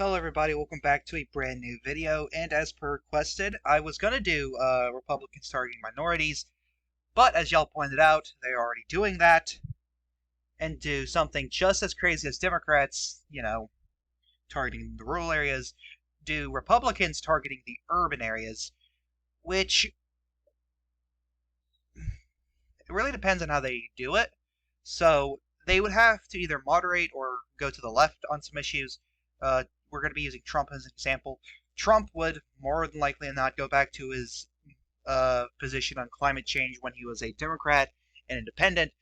Hello everybody, welcome back to a brand new video, and as per requested, I was gonna do Republicans targeting minorities, but as y'all pointed out, they're already doing that, and do something just as crazy as Democrats, targeting the rural areas, do Republicans targeting the urban areas, which it really depends on how they do it. So they would have to either moderate or go to the left on some issues. We're going to be using Trump as an example. Trump would more than likely not go back to his position on climate change when he was a Democrat and independent.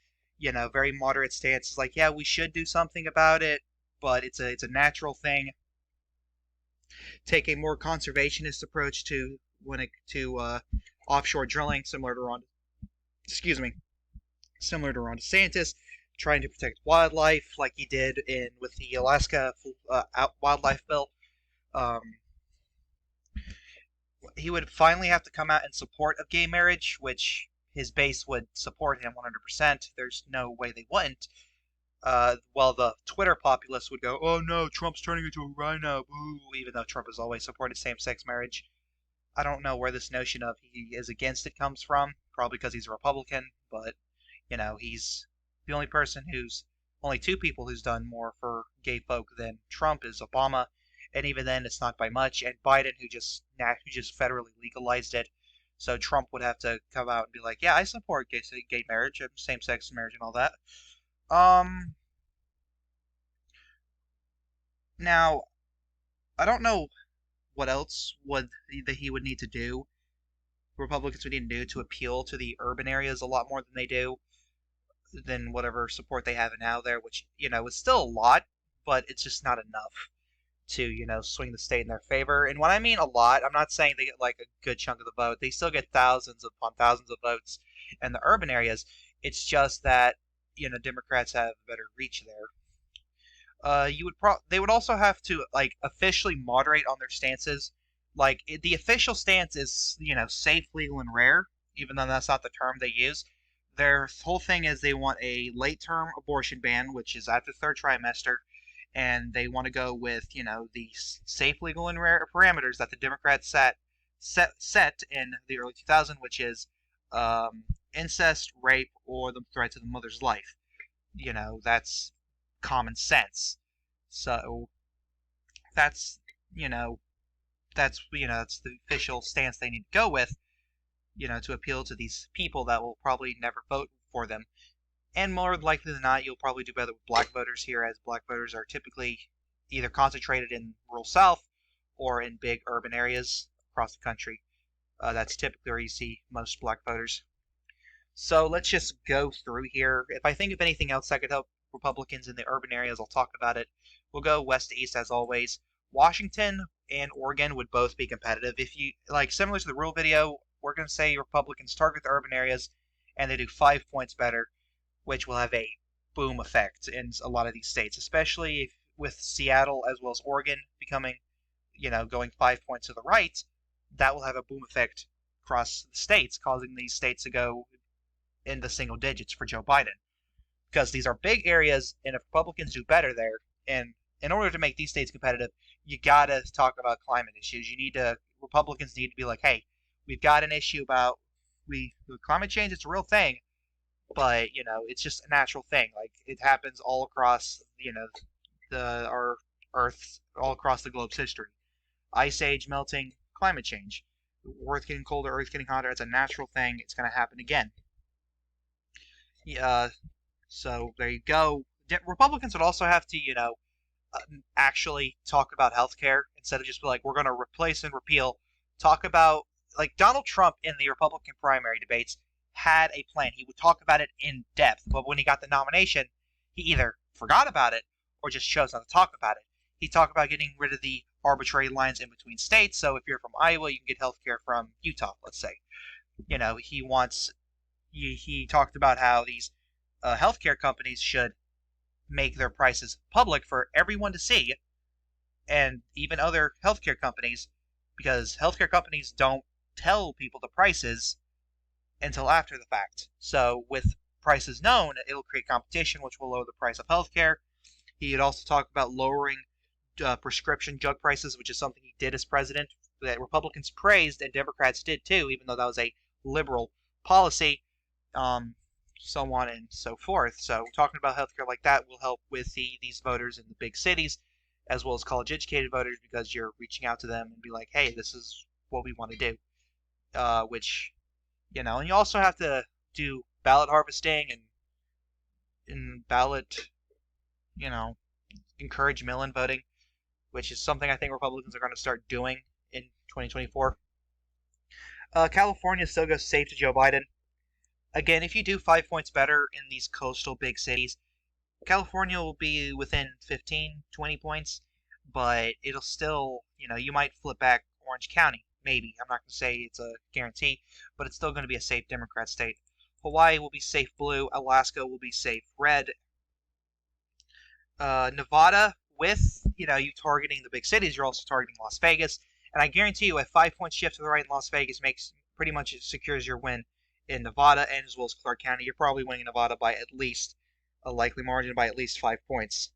Very moderate stance. It's like, yeah, we should do something about it, but it's a natural thing. Take a more conservationist approach to offshore drilling, similar to Ron DeSantis, trying to protect wildlife like he did with the Alaska wildlife bill. He would finally have to come out in support of gay marriage, which his base would support him 100%. There's no way they wouldn't. While the Twitter populace would go, "Oh no, Trump's turning into a rhino," boo, even though Trump has always supported same-sex marriage. I don't know where this notion of he is against it comes from. Probably because he's a Republican, but he's the only two people who's done more for gay folk than Trump is Obama, and even then it's not by much. And Biden, who just federally legalized it, so Trump would have to come out and be like, "Yeah, I support gay marriage, same-sex marriage, and all that." Now I don't know what else he would need to do. Republicans would need to do to appeal to the urban areas a lot more than they do, than whatever support they have now there, which, is still a lot, but it's just not enough to, swing the state in their favor. And when I mean a lot, I'm not saying they get like a good chunk of the vote. They still get thousands upon thousands of votes in the urban areas. It's just that, Democrats have better reach there. They would also have to like officially moderate on their stances. Like the official stance is, safe, legal, and rare, even though that's not the term they use. Their whole thing is they want a late-term abortion ban, which is after the third trimester, and they want to go with, the safe, legal, and rare parameters that the Democrats set in the early 2000s, which is incest, rape, or the threat to the mother's life. That's common sense. So that's that's the official stance they need to go with, to appeal to these people that will probably never vote for them. And more likely than not, you'll probably do better with black voters here, as black voters are typically either concentrated in rural South or in big urban areas across the country. That's typically where you see most black voters. So let's just go through here. If I think of anything else that could help Republicans in the urban areas, I'll talk about it. We'll go west to east as always. Washington and Oregon would both be competitive. If you like, similar to the rural video, we're going to say Republicans target the urban areas and they do 5 points better, which will have a boom effect in a lot of these states, especially with Seattle as well as Oregon becoming, going 5 points to the right. That will have a boom effect across the states, causing these states to go in the single digits for Joe Biden. Because these are big areas, and if Republicans do better there, and in order to make these states competitive, you gotta talk about climate issues. Republicans need to be like, hey, we've got an issue about climate change. It's a real thing, but it's just a natural thing. Like it happens all across our Earth, all across the globe's history. Ice age melting, climate change, Earth getting colder, Earth getting hotter. It's a natural thing. It's going to happen again. So there you go. Republicans would also have to actually talk about healthcare instead of just be like, we're going to replace and repeal. Talk about, like, Donald Trump in the Republican primary debates had a plan. He would talk about it in depth, but when he got the nomination, he either forgot about it or just chose not to talk about it. He talked about getting rid of the arbitrary lines in between states, so if you're from Iowa, you can get healthcare from Utah, let's say. He talked about how these healthcare companies should make their prices public for everyone to see, and even other healthcare companies, because healthcare companies don't tell people the prices until after the fact. So with prices known, it'll create competition, which will lower the price of healthcare. He had also talked about lowering prescription drug prices, which is something he did as president that Republicans praised and Democrats did too, even though that was a liberal policy. Um, so on and so forth. So talking about healthcare like that will help with these voters in the big cities, as well as college-educated voters, because you're reaching out to them and be like, hey, this is what we want to do. Which, and you also have to do ballot harvesting and ballot, you know, encourage mail-in voting, which is something I think Republicans are going to start doing in 2024. California still goes safe to Joe Biden. Again, if you do 5 points better in these coastal big cities, California will be within 15, 20 points, but it'll still, you might flip back Orange County. Maybe. I'm not going to say it's a guarantee, but it's still going to be a safe Democrat state. Hawaii will be safe blue. Alaska will be safe red. Nevada, with, you targeting the big cities, you're also targeting Las Vegas. And I guarantee you a 5-point shift to the right in Las Vegas makes pretty much secures your win in Nevada and as well as Clark County. You're probably winning Nevada by at least a likely margin by at least 5 points.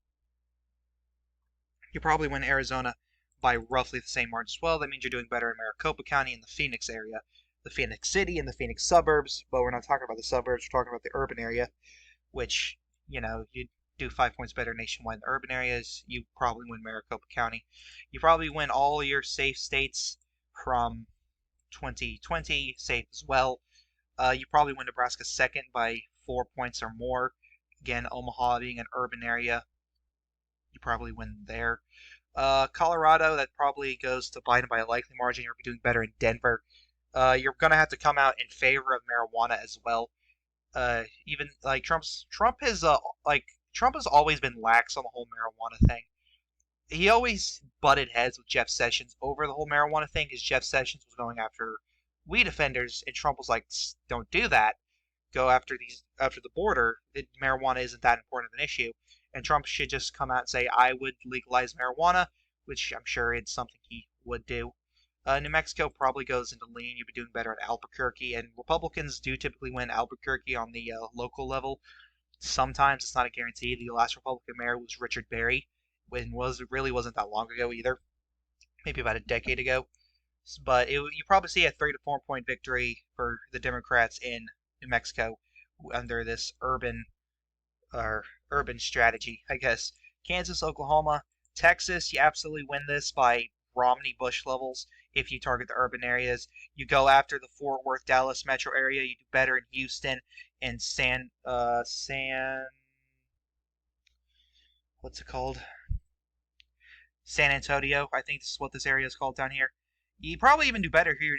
You probably win Arizona by roughly the same margin as well. That means you're doing better in Maricopa County and the Phoenix area, the Phoenix City and the Phoenix suburbs. But we're not talking about the suburbs. We're talking about the urban area, which, you do 5 points better nationwide in the urban areas. You probably win Maricopa County. You probably win all your safe states from 2020 safe as well. You probably win Nebraska second by 4 points or more. Again, Omaha being an urban area, you probably win there. Colorado, that probably goes to Biden by a likely margin. You'll be doing better in Denver. You're going to have to come out in favor of marijuana as well. Even like Trump has always been lax on the whole marijuana thing. He always butted heads with Jeff Sessions over the whole marijuana thing because Jeff Sessions was going after weed offenders, and Trump was like, "Don't do that. Go after the border. Marijuana isn't that important of an issue." And Trump should just come out and say, "I would legalize marijuana," which I'm sure it's something he would do. New Mexico probably goes into lean. You'd be doing better in Albuquerque, and Republicans do typically win Albuquerque on the local level. Sometimes it's not a guarantee. The last Republican mayor was Richard Berry, when really wasn't that long ago either, maybe about a decade ago. But you probably see a 3 to 4 point victory for the Democrats in New Mexico under this urban strategy, I guess. Kansas, Oklahoma, Texas, you absolutely win this by Romney-Bush levels. If you target the urban areas, you go after the Fort Worth, Dallas metro area. You do better in Houston and what's it called? San Antonio. I think this is what this area is called down here. You probably even do better here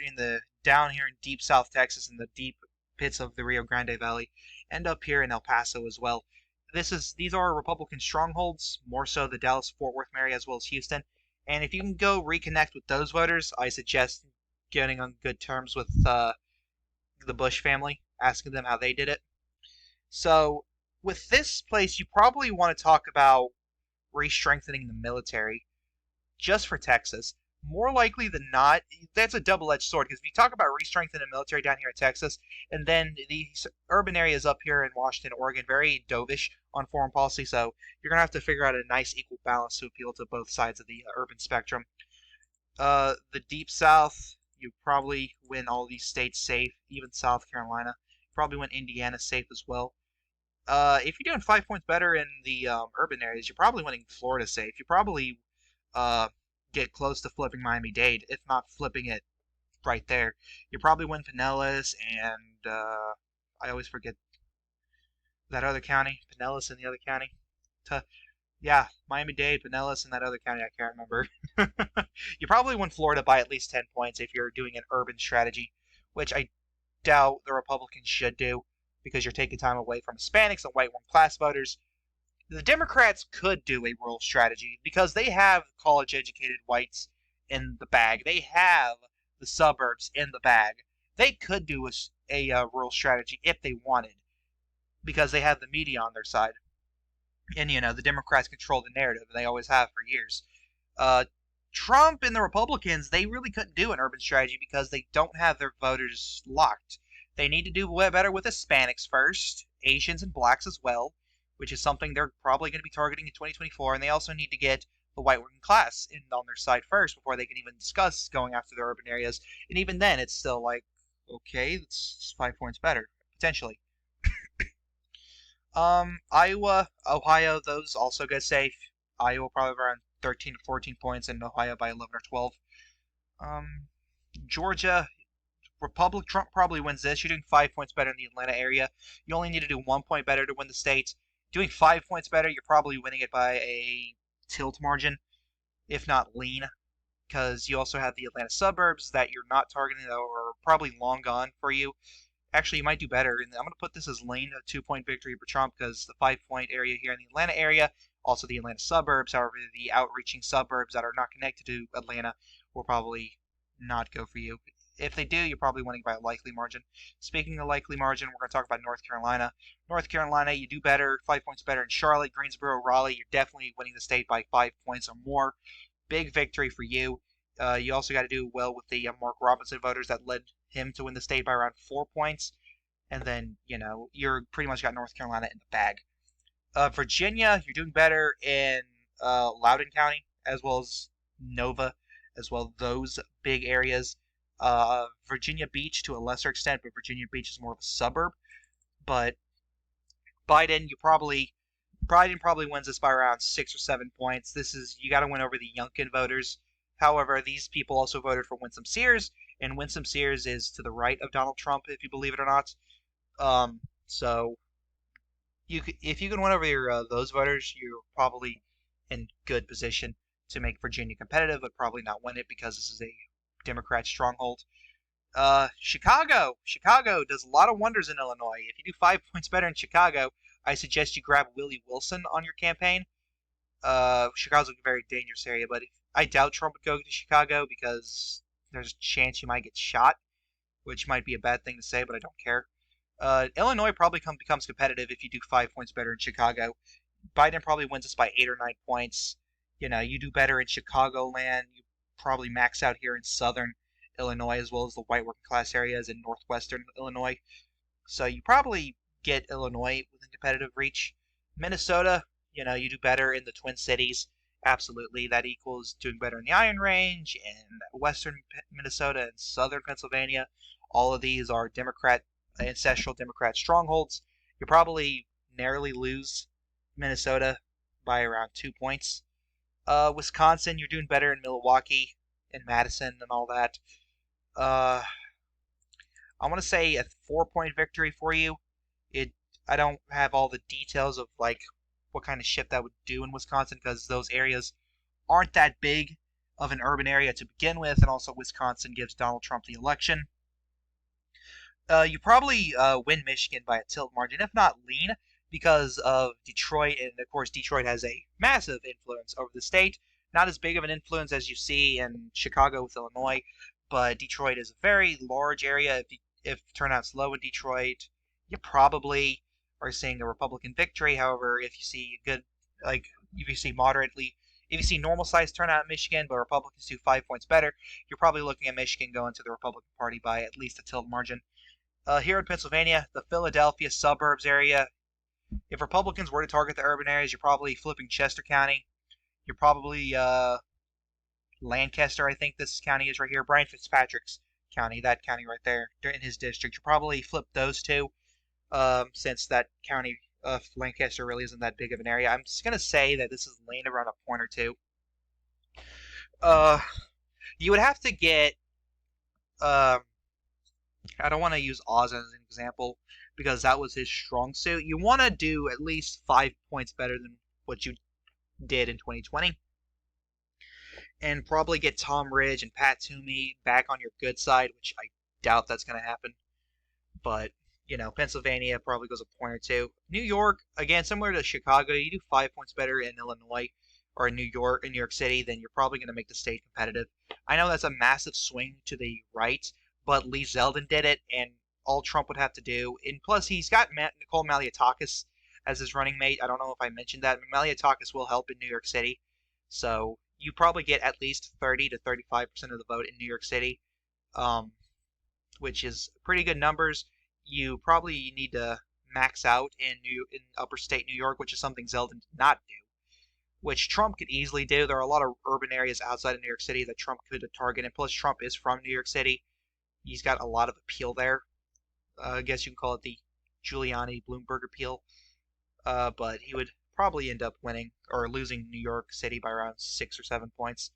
down here in deep South Texas in the deep pits of the Rio Grande Valley, and up here in El Paso as well. These are Republican strongholds, more so the Dallas-Fort Worth area as well as Houston. And if you can go reconnect with those voters, I suggest getting on good terms with the Bush family, asking them how they did it. So with this place, you probably want to talk about re-strengthening the military just for Texas. More likely than not, that's a double-edged sword, because if you talk about re-strengthening the military down here in Texas, and then these urban areas up here in Washington, Oregon, very dovish on foreign policy, so you're going to have to figure out a nice equal balance to appeal to both sides of the urban spectrum. The Deep South, you probably win all these states safe, even South Carolina. Probably win Indiana safe as well. If you're doing 5 points better in the urban areas, you're probably winning Florida safe. You probably get close to flipping Miami-Dade, if not flipping it right there. You probably win Pinellas and I always forget that other county, Pinellas and the other county. Yeah, Miami-Dade, Pinellas, and that other county I can't remember. You probably win Florida by at least 10 points if you're doing an urban strategy, which I doubt the Republicans should do, because you're taking time away from Hispanics and white class voters. The Democrats could do a rural strategy because they have college-educated whites in the bag. They have the suburbs in the bag. They could do a rural strategy if they wanted, because they have the media on their side. And, the Democrats control the narrative, and they always have for years. Trump and the Republicans, they really couldn't do an urban strategy because they don't have their voters locked. They need to do better with Hispanics first, Asians and blacks as well, which is something they're probably going to be targeting in 2024, and they also need to get the white working class in on their side first before they can even discuss going after the urban areas. And even then, it's still like, okay, it's 5 points better potentially. Iowa, Ohio, those also get safe. Iowa probably around 13 to 14 points, and Ohio by 11 or 12. Um, Georgia, Republic Trump probably wins this. You're doing 5 points better in the Atlanta area. You only need to do 1 point better to win the state. Doing 5 points better, you're probably winning it by a tilt margin, if not lean, because you also have the Atlanta suburbs that you're not targeting that are probably long gone for you. Actually, you might do better. And I'm going to put this as lean, a 2 point victory for Trump, because the 5 point area here in the Atlanta area, also the Atlanta suburbs, however, the outreaching suburbs that are not connected to Atlanta will probably not go for you. If they do, you're probably winning by a likely margin. Speaking of likely margin, we're going to talk about North Carolina. North Carolina, you do better, 5 points better in Charlotte, Greensboro, Raleigh. You're definitely winning the state by 5 points or more. Big victory for you. You also got to do well with the Mark Robinson voters that led him to win the state by around 4 points. And then, you're pretty much got North Carolina in the bag. Virginia, you're doing better in Loudoun County, as well as Nova, as well as those big areas. Virginia Beach to a lesser extent, but Virginia Beach is more of a suburb. But Biden, Biden probably wins this by around 6 or 7 points. You got to win over the Youngkin voters. However, these people also voted for Winsome Sears, and Winsome Sears is to the right of Donald Trump, if you believe it or not. So if you can win over those voters, you're probably in good position to make Virginia competitive, but probably not win it because this is a Democrat stronghold. Chicago does a lot of wonders in Illinois. If you do 5 points better in Chicago, I suggest you grab Willie Wilson on your campaign. Chicago's a very dangerous area, but I doubt Trump would go to Chicago because there's a chance you might get shot, which might be a bad thing to say, but I don't care. Illinois probably becomes competitive if you do 5 points better in Chicago. Biden probably wins this by 8 or 9 points. You do better in Chicagoland. You probably max out here in southern Illinois as well as the white working class areas in northwestern Illinois. So you probably get Illinois within competitive reach. Minnesota, you do better in the Twin Cities. Absolutely, that equals doing better in the Iron Range and western Minnesota and southern Pennsylvania. All of these are ancestral Democrat strongholds. You probably narrowly lose Minnesota by around 2 points. Wisconsin, you're doing better in Milwaukee and Madison and all that. I want to say a 4 point victory for you. I don't have all the details of like what kind of shift that would do in Wisconsin because those areas aren't that big of an urban area to begin with, and also Wisconsin gives Donald Trump the election. You probably win Michigan by a tilt margin, if not lean, because of Detroit, and of course Detroit has a massive influence over the state. Not as big of an influence as you see in Chicago with Illinois, but Detroit is a very large area. If turnout's low in Detroit, you probably are seeing a Republican victory. However, if you see if you see normal sized turnout in Michigan, but Republicans do 5 points better, you're probably looking at Michigan going to the Republican Party by at least a tilt margin. Here in Pennsylvania, the Philadelphia suburbs area, if Republicans were to target the urban areas, you're probably flipping Chester County. You're probably Lancaster, I think this county is right here. Brian Fitzpatrick's county, that county right there, in his district. You probably flip those two, since that county of Lancaster really isn't that big of an area. I'm just going to say that this is laying around a point or two. You would have to get... I don't want to use Oz as an example because that was his strong suit. You want to do at least 5 points better than what you did in 2020. And probably get Tom Ridge and Pat Toomey back on your good side, which I doubt that's going to happen. But, Pennsylvania probably goes a point or two. New York, again, similar to Chicago, you do 5 points better in Illinois or in New York City, then you're probably going to make the state competitive. I know that's a massive swing to the right, but Lee Zeldin did it, and all Trump would have to do, and plus he's got Nicole Malliotakis as his running mate. I don't know if I mentioned that. Malliotakis will help in New York City, so you probably get at least 30 to 35% of the vote in New York City, which is pretty good numbers. You probably need to max out in upper state New York, which is something Zeldin did not do. which Trump could easily do. There are a lot of urban areas outside of New York City that Trump could target, and plus Trump is from New York City. He's got a lot of appeal there. I guess you can call it the Giuliani Bloomberg appeal. But he would probably end up winning or losing New York City by around 6 or 7 points.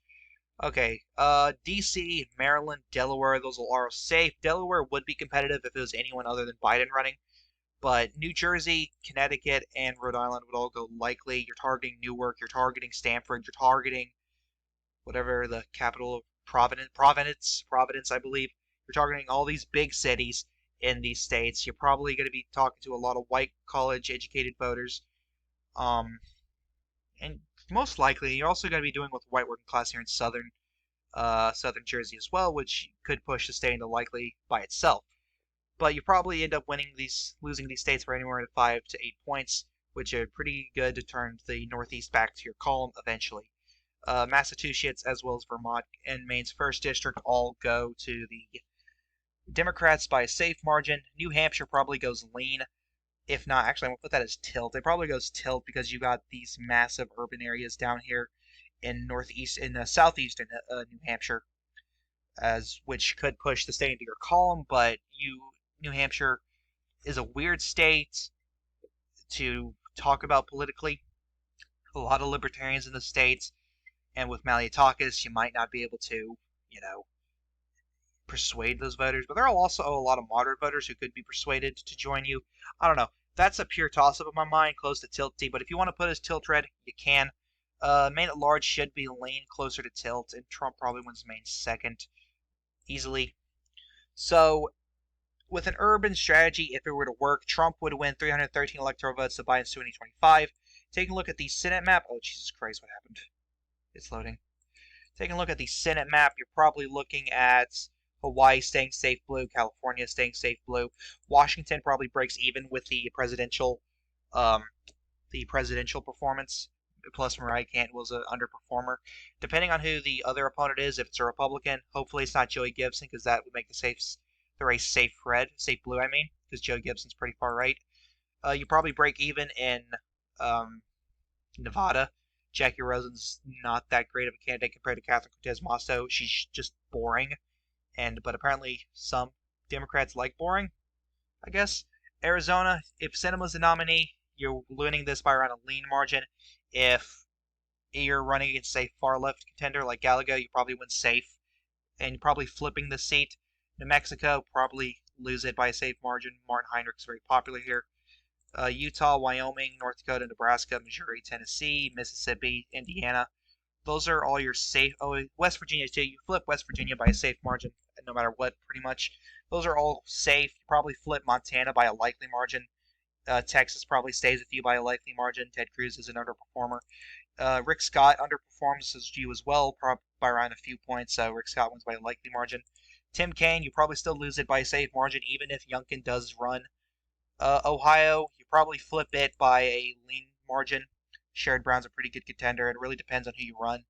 Okay, DC, Maryland, Delaware, those are safe. Delaware would be competitive if it was anyone other than Biden running, but New Jersey, Connecticut, and Rhode Island would all go likely. You're targeting Newark, you're targeting Stamford, you're targeting whatever the capital of Providence, I believe. You're targeting all these big cities in these states. You're probably going to be talking to a lot of white college educated voters. Um, and most likely, you're also going to be doing with white working class here in southern Jersey as well, which could push the state into likely by itself. But you probably end up losing these states for anywhere to 5 to 8 points, which are pretty good to turn the Northeast back to your column eventually. Massachusetts, as well as Vermont and Maine's first district, all go to the Democrats by a safe margin. New Hampshire probably goes lean. If not, actually, I'm going to put that as tilt. It probably goes tilt because you got these massive urban areas down here in southeastern New Hampshire, as which could push the state into your column. But New Hampshire is a weird state to talk about politically. A lot of libertarians in the states, and with Malliotakis, you might not be able to, persuade those voters. But there are also a lot of moderate voters who could be persuaded to join you. I don't know. That's a pure toss-up in my mind, close to tilty. But if you want to put as tilt red, you can. Maine at large should be lean closer to tilt, and Trump probably wins Maine second easily. So, with an urban strategy, if it were to work, Trump would win 313 electoral votes to Biden's 2025. Taking a look at the Senate map. Oh, Jesus Christ, what happened? It's loading. Taking a look at the Senate map, you're probably looking at Hawaii staying safe blue, California staying safe blue. Washington probably breaks even with um, the presidential performance. Plus, Mariah Canton was an underperformer. Depending on who the other opponent is, if it's a Republican, hopefully it's not Joey Gibson because that would make the race safe blue. I mean, because Joe Gibson's pretty far right. You probably break even in Nevada. Jackie Rosen's not that great of a candidate compared to Catherine Cortez Masto. She's just boring, but apparently some Democrats like boring, I guess. Arizona, if Sinema's the nominee, you're winning this by around a lean margin. If you're running against a far left contender like Gallego, you probably win safe, and you're probably flipping the seat. New Mexico, probably lose it by a safe margin. Martin Heinrich's very popular here. Utah, Wyoming, North Dakota, Nebraska, Missouri, Tennessee, Mississippi, Indiana. Those are all your safe. Oh, West Virginia too. You flip West Virginia by a safe margin, no matter what, pretty much. Those are all safe. You probably flip Montana by a likely margin. Texas probably stays with you by a likely margin. Ted Cruz is an underperformer. Rick Scott underperforms as you as well, by around a few points. Rick Scott wins by a likely margin. Tim Kaine, you probably still lose it by a safe margin, even if Youngkin does run. Ohio, you probably flip it by a lean margin. Sherrod Brown's a pretty good contender. It really depends on who you run.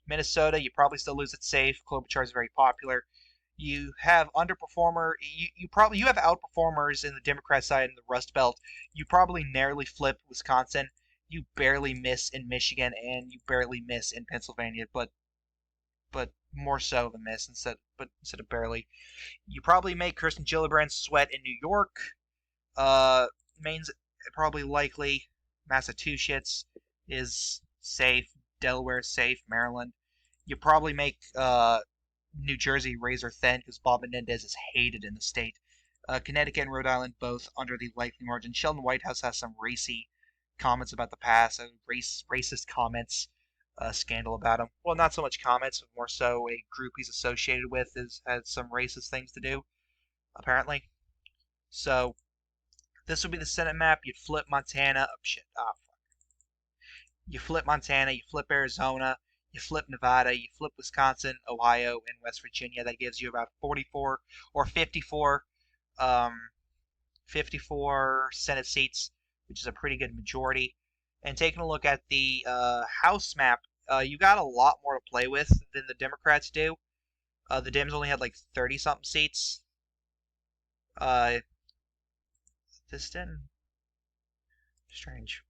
Minnesota, you probably still lose it safe. Klobuchar is very popular. You have underperformer. You have outperformers in the Democrat side in the Rust Belt. You probably narrowly flip Wisconsin. You barely miss in Michigan, and you barely miss in Pennsylvania, but more so than miss instead of barely. You probably make Kirsten Gillibrand sweat in New York. Maine's probably likely. Massachusetts is safe. Delaware is safe. Maryland. You probably make New Jersey razor thin because Bob Menendez is hated in the state. Connecticut and Rhode Island both under the likely margin. Sheldon Whitehouse has some racy comments about the past, racist comments, scandal about him. Well, not so much comments, but more so a group he's associated with had some racist things to do, apparently. So this would be the Senate map. You'd flip Montana. Oh, shit. Ah, fuck. You flip Montana. You flip Arizona. You flip Nevada. You flip Wisconsin, Ohio, and West Virginia. That gives you about 44 or 54 Senate seats, which is a pretty good majority. And taking a look at the House map, you got a lot more to play with than the Democrats do. The Dems only had like 30-something seats. This didn't... Strange.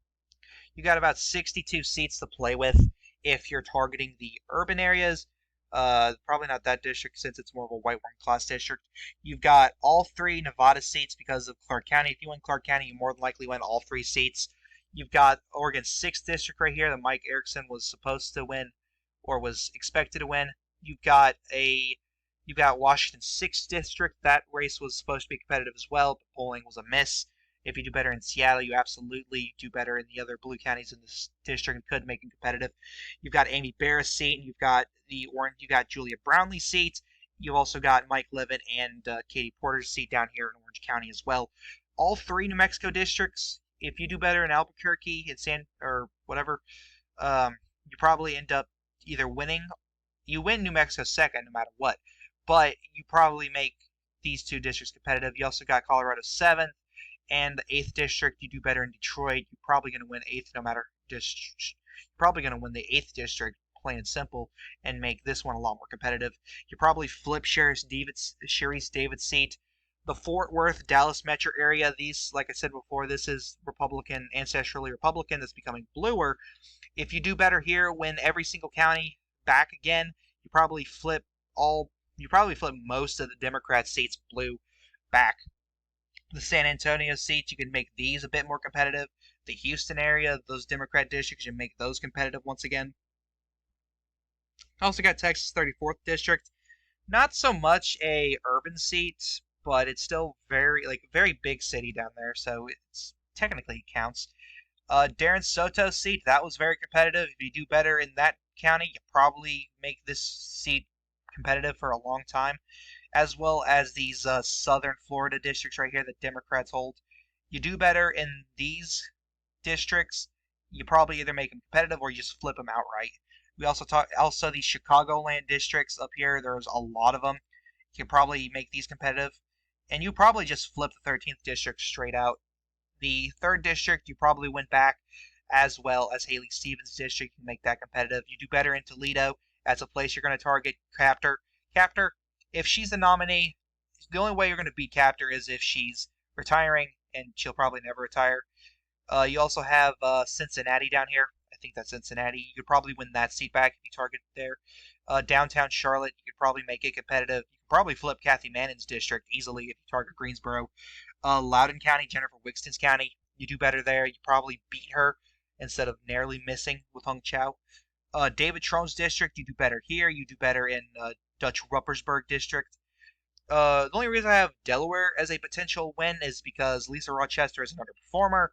You got about 62 seats to play with if you're targeting the urban areas. Probably not that district since it's more of a white working class district. You've got all three Nevada seats because of Clark County. If you win Clark County, you more than likely win all three seats. You've got Oregon's 6th district right here that Mike Erickson was supposed to win or was expected to win. You've got Washington's 6th district. That race was supposed to be competitive as well, but polling was a miss. If you do better in Seattle, you absolutely do better in the other blue counties in this district and could make it competitive. You've got Amy Barra's seat, and you got Julia Brownlee's seat. You've also got Mike Levin and Katie Porter's seat down here in Orange County as well. All three New Mexico districts. If you do better in Albuquerque and whatever, you probably end up either winning. You win New Mexico second no matter what, but you probably make these two districts competitive. You also got Colorado 7th and the 8th district. You do better in Detroit. You're probably going to win 8th no matter district. You're probably going to win the 8th district, plain and simple, and make this one a lot more competitive. You probably flip Sheriff David's seat. The Fort Worth, Dallas metro area, these, like I said before, this is Republican, ancestrally Republican, that's becoming bluer. If you do better here, win every single county back again, you probably flip most of the Democrat seats blue back. The San Antonio seats, you can make these a bit more competitive. The Houston area, those Democrat districts, you make those competitive once again. Also got Texas 34th district. Not so much a urban seat, but it's still very big city down there, so it's technically counts. Darren Soto's seat, that was very competitive. If you do better in that county, you probably make this seat competitive for a long time, as well as these southern Florida districts right here that Democrats hold. You do better in these districts, you probably either make them competitive or you just flip them outright. We also these Chicagoland districts up here. There's a lot of them. You can probably make these competitive, and you probably just flip the 13th district straight out. The 3rd district, you probably went back, as well as Haley Stevens' district. You can make that competitive. You do better in Toledo. That's a place you're going to target Captor. Captor, if she's the nominee, the only way you're going to beat Captor is if she's retiring, and she'll probably never retire. You also have Cincinnati down here. I think that's Cincinnati. You could probably win that seat back if you target there. Downtown Charlotte, you could probably make it competitive. You could probably flip Kathy Manning's district easily if you target Greensboro. Loudoun County, Jennifer Wixton's county, you do better there. You probably beat her instead of narrowly missing with Hung Chow. David Trone's district, you do better here. You do better in Dutch Ruppersburg district. The only reason I have Delaware as a potential win is because Lisa Rochester is an underperformer.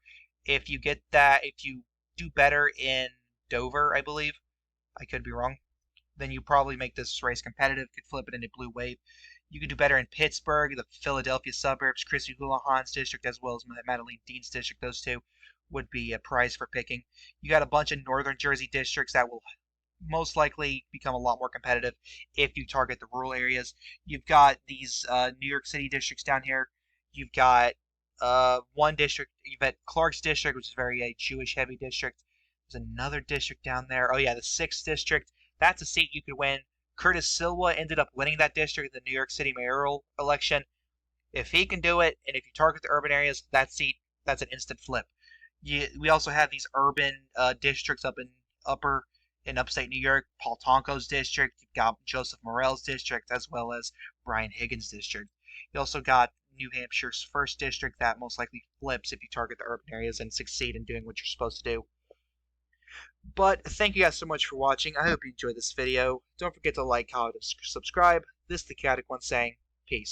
If you do better in Dover, I believe, I could be wrong, then you probably make this race competitive, could flip it into blue wave. You could do better in Pittsburgh, the Philadelphia suburbs, Chrissy Houlihan's district, as well as Madeline Dean's district. Those two would be a prize for picking. You got a bunch of northern Jersey districts that will most likely become a lot more competitive if you target the rural areas. You've got these New York City districts down here. You've got one district. You've got Clark's district, which is very a Jewish-heavy district. There's another district down there. Oh yeah, the 6th district. That's a seat you could win. Curtis Silva ended up winning that district in the New York City mayoral election. If he can do it, and if you target the urban areas, that seat, that's an instant flip. We also have these urban districts up in upstate New York. Paul Tonko's district. You've got Joseph Morell's district, as well as Brian Higgins' district. You also got New Hampshire's 1st district that most likely flips if you target the urban areas and succeed in doing what you're supposed to do. But thank you guys so much for watching. I hope you enjoyed this video. Don't forget to like, comment, and subscribe. This is the Chaotic One saying, peace.